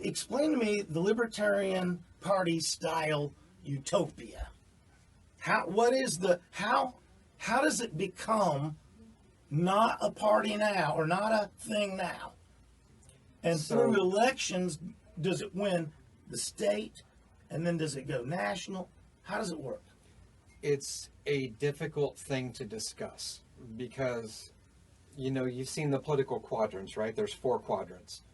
Explain to me the Libertarian Party style utopia. How does it become not a party now or not a thing now? And through elections, does it win the state, and then does it go national? How does it work? It's a difficult thing to discuss because, you've seen the political quadrants, right? There's 4 quadrants.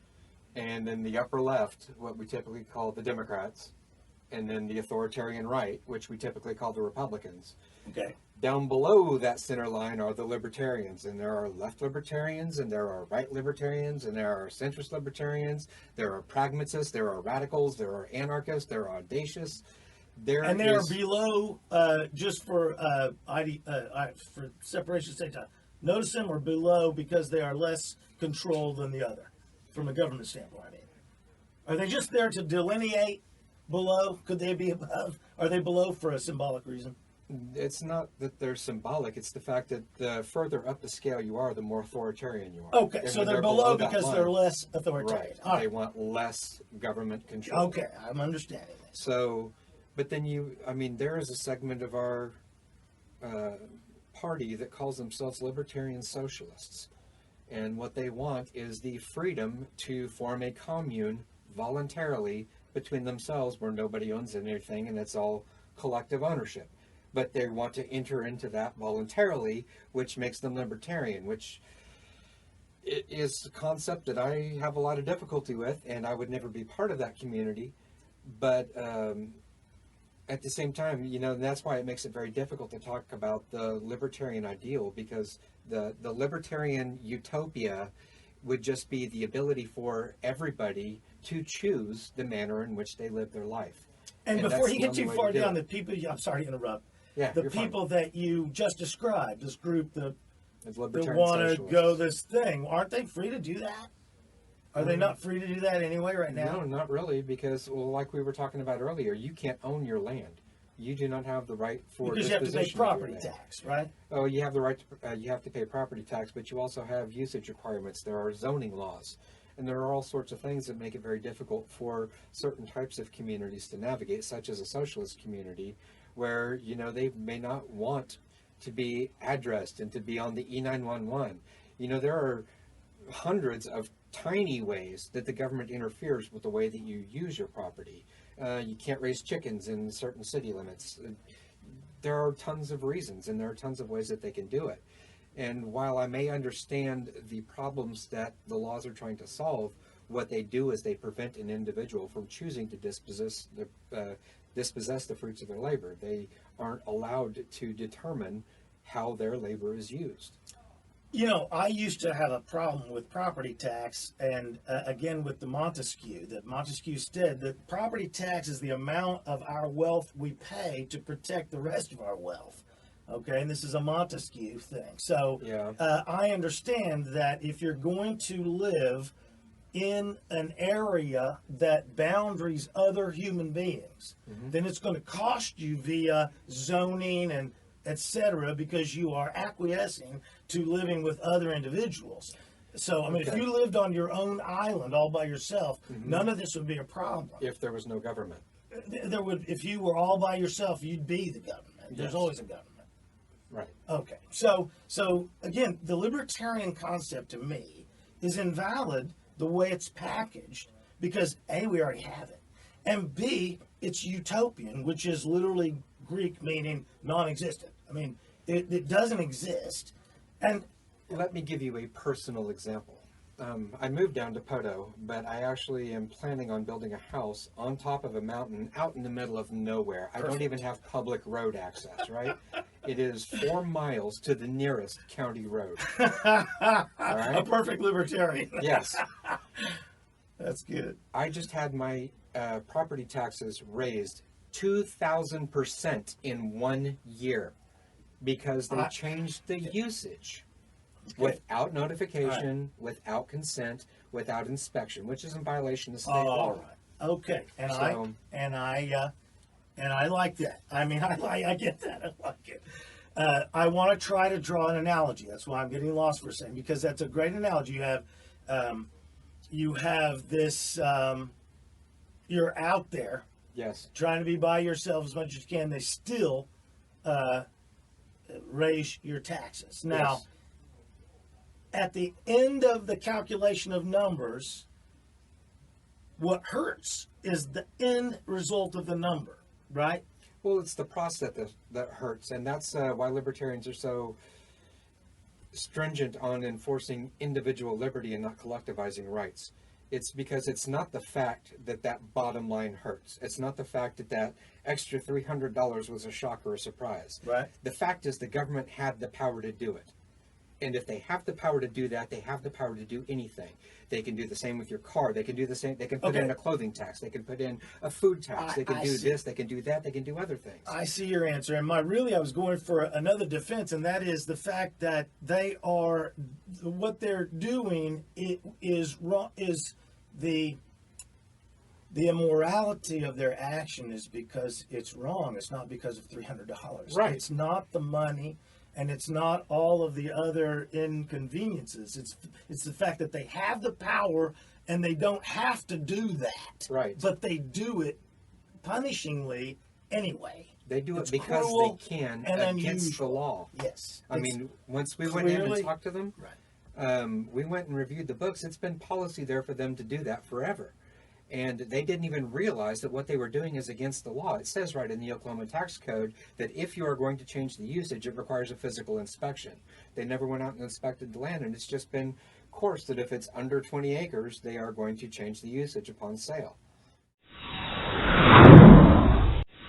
And in the upper left, what we typically call the Democrats, and then the authoritarian right, which we typically call the Republicans. Okay. Down below that center line are the libertarians, and there are left libertarians, and there are right libertarians, and there are centrist libertarians, there are pragmatists, there are radicals, there are anarchists, there are audacious. They are below, just for separation of state time. Notice them are below because they are less controlled than the other, from a government standpoint. I mean, are they just there to delineate below? Could they be above? Are they below for a symbolic reason? It's not that they're symbolic. It's the fact that the further up the scale you are, the more authoritarian you are. Okay, and so they're below because they're less authoritarian. Right. They want less government control. Okay, I'm understanding this. So, but then there is a segment of our party that calls themselves Libertarian Socialists. And what they want is the freedom to form a commune voluntarily between themselves where nobody owns anything and it's all collective ownership. But they want to enter into that voluntarily, which makes them libertarian, which is a concept that I have a lot of difficulty with, and I would never be part of that community. But at the same time, that's why it makes it very difficult to talk about the libertarian ideal, because the libertarian utopia would just be the ability for everybody to choose the manner in which they live their life. And before you get too far down, the people, I'm sorry to interrupt. Yeah, the people that you just described, this group that want to go this thing, aren't they free to do that? Are they not free to do that anyway right now? No, not really, because, like we were talking about earlier, you can't own your land. You do not have the right for because you have to pay property tax, right? Oh, you have the right to, you have to pay property tax, but you also have usage requirements. There are zoning laws. And there are all sorts of things that make it very difficult for certain types of communities to navigate, such as a socialist community, where, they may not want to be addressed and to be on the E911. There are hundreds of tiny ways that the government interferes with the way that you use your property. You can't raise chickens in certain city limits. There are tons of reasons, and there are tons of ways that they can do it. And while I may understand the problems that the laws are trying to solve, what they do is they prevent an individual from choosing to dispossess the fruits of their labor. They aren't allowed to determine how their labor is used. I used to have a problem with property tax, and again with the Montesquieu, that Montesquieu said that property tax is the amount of our wealth we pay to protect the rest of our wealth. Okay, and this is a Montesquieu thing. So yeah. I understand that if you're going to live in an area that boundaries other human beings, then it's going to cost you via zoning and etc., because you are acquiescing to living with other individuals. So, if you lived on your own island all by yourself, none of this would be a problem. If there was no government. If you were all by yourself, you'd be the government. There's always a government. Right. Okay. So again, the libertarian concept to me is invalid the way it's packaged, because A, we already have it, and B, it's utopian, which is literally Greek meaning non-existent. It doesn't exist. And let me give you a personal example. I moved down to Poto, but I actually am planning on building a house on top of a mountain out in the middle of nowhere. I don't even have public road access, right? It is 4 miles to the nearest county road. All right? A perfect libertarian. Yes. That's good. I just had my property taxes raised 2,000% in 1 year because they changed the usage. Without notification, without consent, without inspection, which is in violation of state law. All right. Okay. And I like that. I get that. I like it. I want to try to draw an analogy. That's why I'm getting lost for a second, because that's a great analogy. You have you have this, you're out there Yes. trying to be by yourself as much as you can. They still raise your taxes. Now, Yes. at the end of the calculation of numbers, what hurts is the end result of the number, right? Well, it's the process that hurts, and that's why libertarians are so stringent on enforcing individual liberty and not collectivizing rights. It's because it's not the fact that that bottom line hurts. It's not the fact that that extra $300 was a shock or a surprise. Right. The fact is the government had the power to do it. And if they have the power to do that, they have the power to do anything. They can do the same with your car. They can do the same. They can put in a clothing tax. They can put in a food tax. They can do this. They can do that. They can do other things. I see your answer. And I was going for another defense, and that is the fact that what they're doing is wrong, is the immorality of their action is because it's wrong. It's not because of $300. Right. It's not the money. And it's not all of the other inconveniences. It's the fact that they have the power and they don't have to do that. Right. But they do it punishingly anyway. They do It's it because cruel they can and against unusual. the law. Yes. I mean, once we went in and clearly- talked to them, Right. we went and reviewed the books. It's been policy there for them to do that forever. And they didn't even realize that what they were doing is against the law. It says right in the Oklahoma Tax Code that if you are going to change the usage, it requires a physical inspection. They never went out and inspected the land, and it's just been coursed that if it's under 20 acres, they are going to change the usage upon sale.